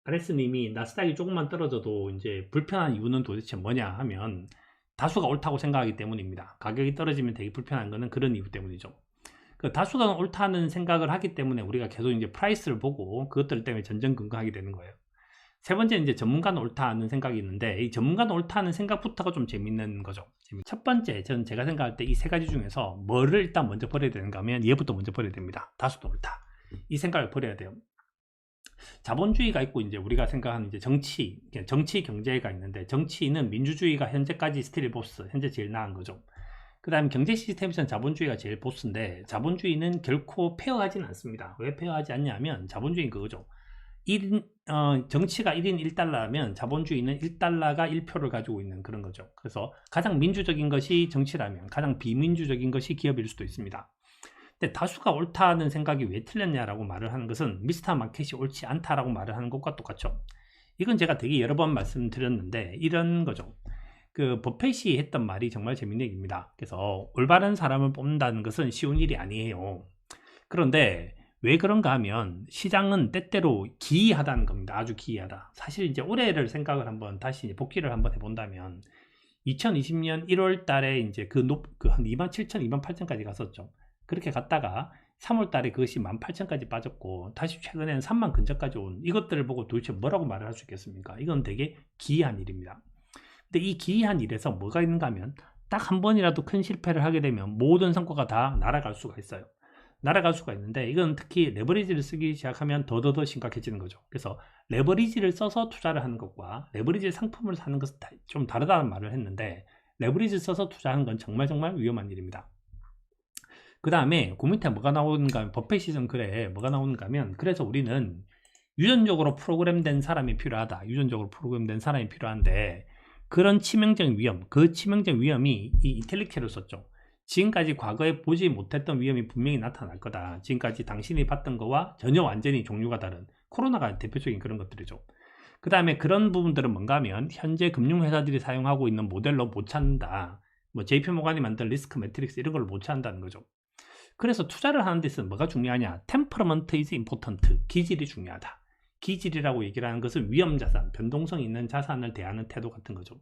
아레스님이 나스닥이 조금만 떨어져도 이제 불편한 이유는 도대체 뭐냐 하면 다수가 옳다고 생각하기 때문입니다. 가격이 떨어지면 되게 불편한 거는 그런 이유 때문이죠. 그 다수가 옳다는 생각을 하기 때문에 우리가 계속 이제 프라이스를 보고 그것들 때문에 전전긍긍하게 되는 거예요. 세 번째는 이제 전문가는 옳다는 생각이 있는데, 이 전문가는 옳다는 생각부터가 좀 재밌는 거죠. 첫 번째, 저는 제가 생각할 때 이 세 가지 중에서 뭐를 일단 먼저 버려야 되는가 하면 얘부터 먼저 버려야 됩니다. 다수도 옳다. 이 생각을 버려야 돼요. 자본주의가 있고 이제 우리가 생각하는 이제 정치 경제가 있는데, 정치는 민주주의가 현재까지 스틸 보스, 현재 제일 나은 거죠. 그 다음 경제 시스템에서는 자본주의가 제일 보스인데, 자본주의는 결코 페어하진 않습니다. 왜 페어하지 않냐면 자본주의는 그거죠. 정치가 1인 1달러라면 자본주의는 1달러가 1표를 가지고 있는 그런 거죠. 그래서 가장 민주적인 것이 정치라면 가장 비민주적인 것이 기업일 수도 있습니다. 근데 다수가 옳다는 생각이 왜 틀렸냐라고 말을 하는 것은 미스터 마켓이 옳지 않다라고 말을 하는 것과 똑같죠. 이건 제가 되게 여러 번 말씀드렸는데 이런 거죠. 그 버펫이 했던 말이 정말 재밌는 얘기입니다. 그래서 올바른 사람을 뽑는다는 것은 쉬운 일이 아니에요. 그런데 왜 그런가 하면 시장은 때때로 기이하다는 겁니다. 아주 기이하다. 사실 이제 올해를 생각을 한번 다시 복귀를 한번 해본다면 2020년 1월 달에 이제 한 27,000, 28,000까지 갔었죠. 그렇게 갔다가 3월 달에 그것이 18,000까지 빠졌고 다시 최근에는 3만 근처까지 온 이것들을 보고 도대체 뭐라고 말을 할 수 있겠습니까? 이건 되게 기이한 일입니다. 근데 이 기이한 일에서 뭐가 있는가 하면 딱 한 번이라도 큰 실패를 하게 되면 모든 성과가 다 날아갈 수가 있어요. 날아갈 수가 있는데 이건 특히 레버리지를 쓰기 시작하면 더더더 심각해지는 거죠. 그래서 레버리지를 써서 투자를 하는 것과 레버리지 상품을 사는 것은 좀 다르다는 말을 했는데, 레버리지를 써서 투자하는 건 정말 위험한 일입니다. 그 다음에 그 밑에 뭐가 나오는가 하면 버펫시즌 글에 뭐가 나오는가 하면, 그래서 우리는 유전적으로 프로그램된 사람이 필요하다. 유전적으로 프로그램된 사람이 필요한데 그런 치명적인 위험, 그 치명적인 위험이 이 인텔리케를 썼죠. 지금까지 과거에 보지 못했던 위험이 분명히 나타날 거다. 지금까지 당신이 봤던 거와 전혀 완전히 종류가 다른, 코로나가 대표적인 그런 것들이죠. 그 다음에 그런 부분들은 뭔가 하면 현재 금융회사들이 사용하고 있는 모델로 못 찾는다. 뭐 JP모간이 만든 리스크 매트릭스 이런 걸 못 찾는다는 거죠. 그래서 투자를 하는 데 있어서 뭐가 중요하냐? Temperament is important. 기질이 중요하다. 기질이라고 얘기를 하는 것은 위험자산, 변동성 있는 자산을 대하는 태도 같은 거죠.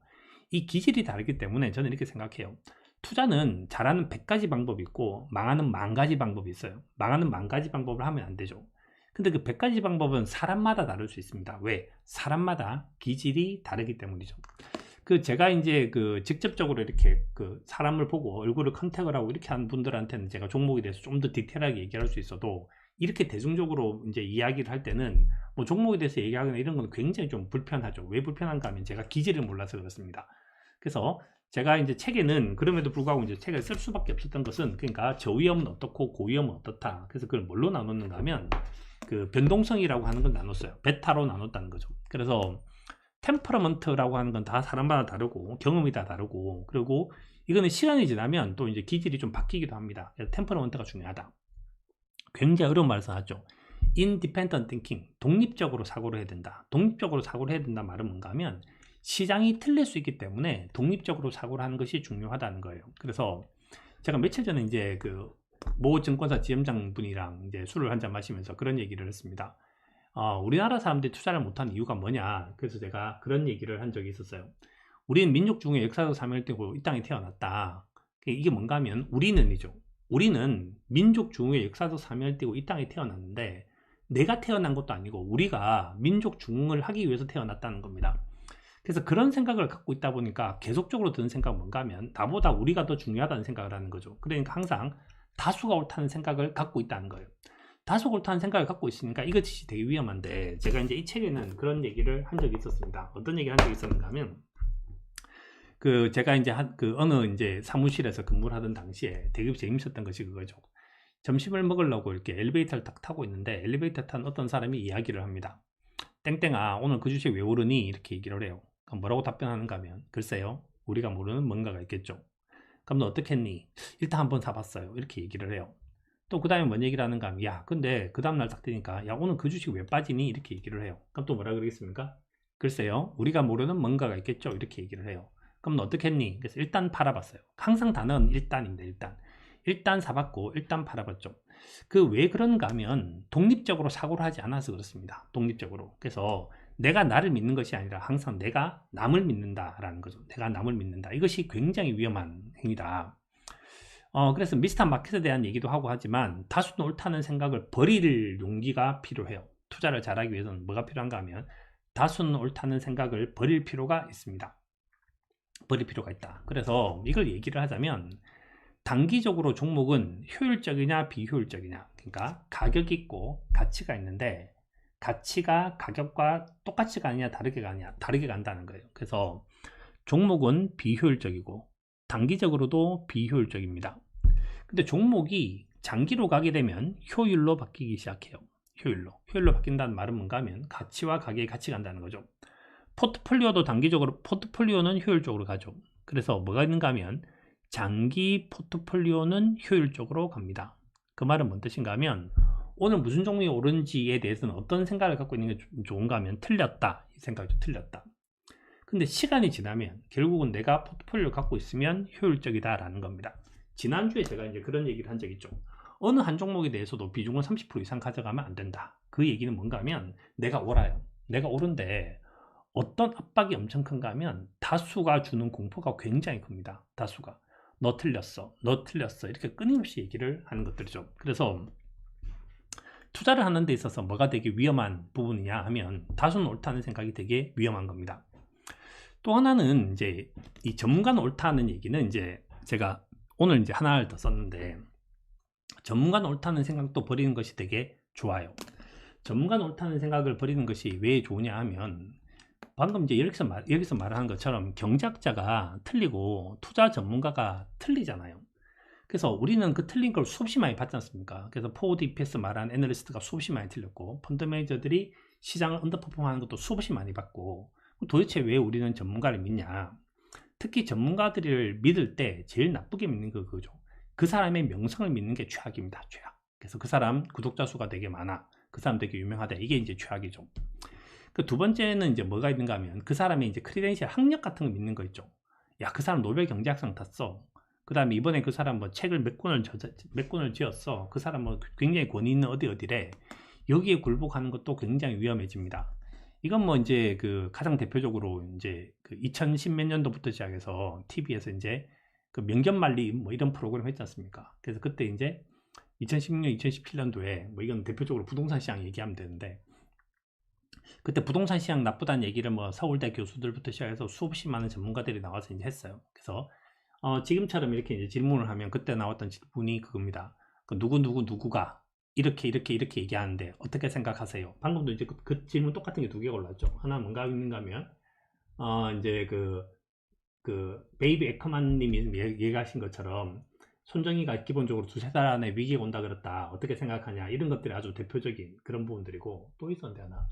이 기질이 다르기 때문에 저는 이렇게 생각해요. 투자는 잘하는 100가지 방법이 있고 망하는 10,000가지 방법이 있어요. 망하는 10,000가지 방법을 하면 안 되죠. 근데 그 100가지 방법은 사람마다 다를 수 있습니다. 왜? 사람마다 기질이 다르기 때문이죠. 제가 이제 직접적으로 이렇게 사람을 보고 얼굴을 컨택을 하고 이렇게 하는 분들한테는 제가 종목에 대해서 좀 더 디테일하게 얘기할 수 있어도, 이렇게 대중적으로 이제 이야기를 할 때는 뭐 종목에 대해서 얘기하거나 이런 건 굉장히 좀 불편하죠. 왜 불편한가 하면 제가 기질을 몰라서 그렇습니다. 그래서 제가 이제 책에는 그럼에도 불구하고 이제 책을 쓸 수밖에 없었던 것은, 그러니까 저위험은 어떻고 고위험은 어떻다. 그래서 그걸 뭘로 나눴는가 하면 변동성이라고 하는 걸 나눴어요. 베타로 나눴다는 거죠. 그래서 템퍼러먼트라고 하는 건 다 사람마다 다르고 경험이 다 다르고, 그리고 이거는 시간이 지나면 또 이제 기질이 좀 바뀌기도 합니다. 그래서 템퍼러먼트가 중요하다. 굉장히 어려운 말을 써놨죠. Independent thinking, 독립적으로 사고를 해야 된다. 독립적으로 사고를 해야 된다 말은 뭔가 하면 시장이 틀릴 수 있기 때문에 독립적으로 사고를 하는 것이 중요하다는 거예요. 그래서 제가 며칠 전에 이제 모 증권사 지점장 분이랑 이제 술을 한잔 마시면서 그런 얘기를 했습니다. 우리나라 사람들이 투자를 못하는 이유가 뭐냐. 그래서 제가 그런 얘기를 한 적이 있었어요. 우리는 민족 중에 역사적 사명을 띠고 이 땅에 태어났다. 이게 뭔가 하면 우리는 민족 중에 역사적 사명을 띠고 이 땅에 태어났는데, 내가 태어난 것도 아니고 우리가 민족 중흥을 하기 위해서 태어났다는 겁니다. 그래서 그런 생각을 갖고 있다 보니까 계속적으로 드는 생각은 뭔가 하면 나보다 우리가 더 중요하다는 생각을 하는 거죠. 그러니까 항상 다수가 옳다는 생각을 갖고 있다는 거예요. 다수가 옳다는 생각을 갖고 있으니까 이것이 되게 위험한데, 제가 이제 이 책에는 그런 얘기를 한 적이 있었습니다. 어떤 얘기를 한 적이 있었는가 하면, 제가 이제 어느 이제 사무실에서 근무를 하던 당시에 되게 재밌었던 것이 그거죠. 점심을 먹으려고 이렇게 엘리베이터를 딱 타고 있는데, 엘리베이터 탄 어떤 사람이 이야기를 합니다. 땡땡아, 오늘 그 주식 왜 오르니? 이렇게 얘기를 해요. 그럼 뭐라고 답변하는가 하면, 글쎄요, 우리가 모르는 뭔가가 있겠죠. 그럼 너 어떻게 했니? 일단 한번 사봤어요. 이렇게 얘기를 해요. 또 그 다음에 뭔 얘기를 하는가 하면, 야 근데 그 다음날 딱 되니까 야 오늘 그 주식 왜 빠지니? 이렇게 얘기를 해요. 그럼 또 뭐라 그러겠습니까? 글쎄요, 우리가 모르는 뭔가가 있겠죠. 이렇게 얘기를 해요. 그럼 너 어떻게 했니? 그래서 일단 팔아봤어요. 항상 단어는 일단입니다. 일단 사봤고 일단 팔아봤죠. 왜 그런가 하면 독립적으로 사고를 하지 않아서 그렇습니다. 독립적으로. 그래서 내가 나를 믿는 것이 아니라 항상 내가 남을 믿는다라는 거죠. 내가 남을 믿는다. 이것이 굉장히 위험한 행위다. 그래서 미스터 마켓에 대한 얘기도 하고 하지만 다수는 옳다는 생각을 버릴 용기가 필요해요. 투자를 잘하기 위해서는 뭐가 필요한가 하면 다수는 옳다는 생각을 버릴 필요가 있습니다. 버릴 필요가 있다. 그래서 이걸 얘기를 하자면 단기적으로 종목은 효율적이냐 비효율적이냐, 그러니까 가격이 있고 가치가 있는데 가치가 가격과 똑같이 가느냐 다르게 가느냐, 다르게 간다는 거예요. 그래서 종목은 비효율적이고 단기적으로도 비효율적입니다. 근데 종목이 장기로 가게 되면 효율로 바뀌기 시작해요. 효율로 바뀐다는 말은 뭔가 하면 가치와 가격이 같이 간다는 거죠. 포트폴리오도 단기적으로, 포트폴리오는 효율적으로 가죠. 그래서 뭐가 있는가 하면 장기 포트폴리오는 효율적으로 갑니다. 그 말은 뭔 뜻인가 하면 오늘 무슨 종목이 오른지에 대해서는 어떤 생각을 갖고 있는 게 좋은가 하면 틀렸다, 이 생각이 틀렸다. 근데 시간이 지나면 결국은 내가 포트폴리오를 갖고 있으면 효율적이다 라는 겁니다. 지난주에 제가 이제 그런 얘기를 한 적이 있죠. 어느 한 종목에 대해서도 비중을 30% 이상 가져가면 안 된다. 그 얘기는 뭔가 하면 내가 옳아요. 내가 옳은데 어떤 압박이 엄청 큰가 하면 다수가 주는 공포가 굉장히 큽니다. 다수가 너 틀렸어 이렇게 끊임없이 얘기를 하는 것들이죠. 그래서 투자를 하는 데 있어서 뭐가 되게 위험한 부분이냐 하면 다수는 옳다는 생각이 되게 위험한 겁니다. 또 하나는 이제 이 전문가는 옳다는 얘기는 이제 제가 오늘 이제 하나를 더 썼는데, 전문가는 옳다는 생각도 버리는 것이 되게 좋아요. 전문가는 옳다는 생각을 버리는 것이 왜 좋으냐 하면 방금 이제 여기서 말하는 것처럼 경제학자가 틀리고 투자 전문가가 틀리잖아요. 그래서 우리는 그 틀린 걸 수없이 많이 봤지 않습니까? 그래서 포워드 EPS 말한 애널리스트가 수없이 많이 틀렸고 펀드 매니저들이 시장을 언더퍼폼하는 것도 수없이 많이 봤고, 도대체 왜 우리는 전문가를 믿냐? 특히 전문가들을 믿을 때 제일 나쁘게 믿는 거 그거죠. 그 사람의 명성을 믿는 게 최악입니다. 최악. 그래서 그 사람 구독자 수가 되게 많아, 그 사람 되게 유명하다, 이게 이제 최악이죠. 그 두 번째는 이제 뭐가 있는가 하면 그 사람의 이제 크리덴셜, 학력 같은 거 믿는 거 있죠. 야, 그 사람 노벨 경제학상 탔어. 그 다음에 이번에 그 사람 뭐 책을 몇 권을 지었어. 그 사람 뭐 굉장히 권위 있는 어디래. 여기에 굴복하는 것도 굉장히 위험해집니다. 이건 뭐 이제 그 가장 대표적으로 이제 그 2010 몇 년도부터 시작해서 TV에서 이제 그 명견말림 뭐 이런 프로그램 했지 않습니까? 그래서 그때 이제 2016년, 2017년도에 뭐 이건 대표적으로 부동산 시장 얘기하면 되는데, 그때 부동산 시장 나쁘다는 얘기를 뭐 서울대 교수들부터 시작해서 수없이 많은 전문가들이 나와서 이제 했어요. 그래서 지금처럼 이렇게 이제 질문을 하면 그때 나왔던 질문이 그겁니다. 그 누구가 이렇게 얘기하는데 어떻게 생각하세요? 방금도 이제 그 질문 똑같은 게 두 개가 올랐죠. 하나 뭔가 있는가 하면 이제 그 베이비 에커만 님이 얘기하신 것처럼 손정희가 기본적으로 2-3달 안에 위기가 온다 그랬다, 어떻게 생각하냐, 이런 것들이 아주 대표적인 그런 부분들이고, 또 있었는데 하나,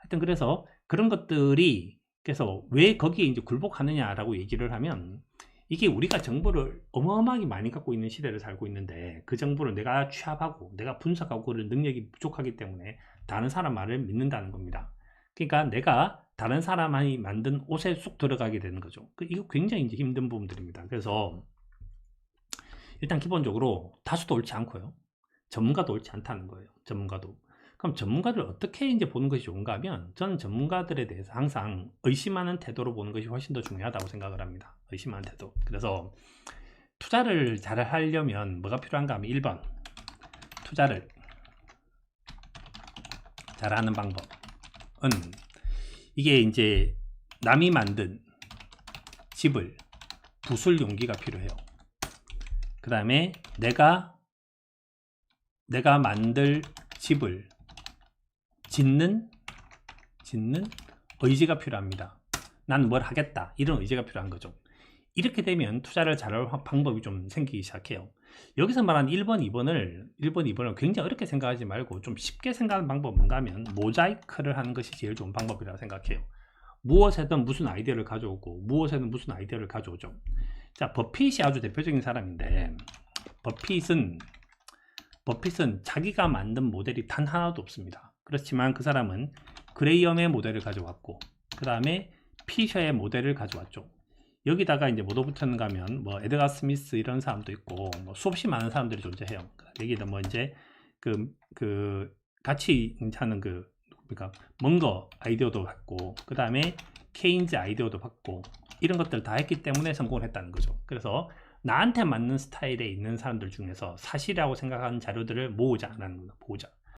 하여튼 그래서 그런 것들이, 그래서 왜 거기에 이제 굴복하느냐라고 얘기를 하면, 이게 우리가 정보를 어마어마하게 많이 갖고 있는 시대를 살고 있는데 그 정보를 내가 취합하고 내가 분석하고 그럴 능력이 부족하기 때문에 다른 사람 말을 믿는다는 겁니다. 그러니까 내가 다른 사람이 만든 옷에 쏙 들어가게 되는 거죠. 이거 굉장히 이제 힘든 부분들입니다. 그래서 일단 기본적으로 다수도 옳지 않고요, 전문가도 옳지 않다는 거예요. 전문가도. 그럼 전문가를 어떻게 이제 보는 것이 좋은가 하면, 저는 전문가들에 대해서 항상 의심하는 태도로 보는 것이 훨씬 더 중요하다고 생각을 합니다. 의심하는 태도. 그래서 투자를 잘 하려면 뭐가 필요한가 하면 1번, 투자를 잘하는 방법은 이게 이제 남이 만든 집을 부술 용기가 필요해요. 그 다음에 내가 만들 집을 짓는 의지가 필요합니다. 난 뭘 하겠다, 이런 의지가 필요한 거죠. 이렇게 되면 투자를 잘할 방법이 좀 생기기 시작해요. 여기서 말하는 1번, 2번을 굉장히 어렵게 생각하지 말고 좀 쉽게 생각하는 방법은 뭔가 하면 모자이크를 하는 것이 제일 좋은 방법이라고 생각해요. 무엇에든 무슨 아이디어를 가져오고 무엇에든 무슨 아이디어를 가져오죠. 자, 버핏이 아주 대표적인 사람인데, 버핏은 자기가 만든 모델이 단 하나도 없습니다. 그렇지만 그 사람은 그레이엄의 모델을 가져왔고 그 다음에 피셔의 모델을 가져왔죠. 여기다가 이제 뭐 붙였는가 하면 뭐 에드가 스미스 이런 사람도 있고 뭐 수없이 많은 사람들이 존재해요. 여기다 뭐 이제 같이 하는 그 그러니까 먼거 아이디어도 받고 그 다음에 케인즈 아이디어도 받고 이런 것들 다 했기 때문에 성공을 했다는 거죠. 그래서 나한테 맞는 스타일에 있는 사람들 중에서 사실이라고 생각하는 자료들을 모으자.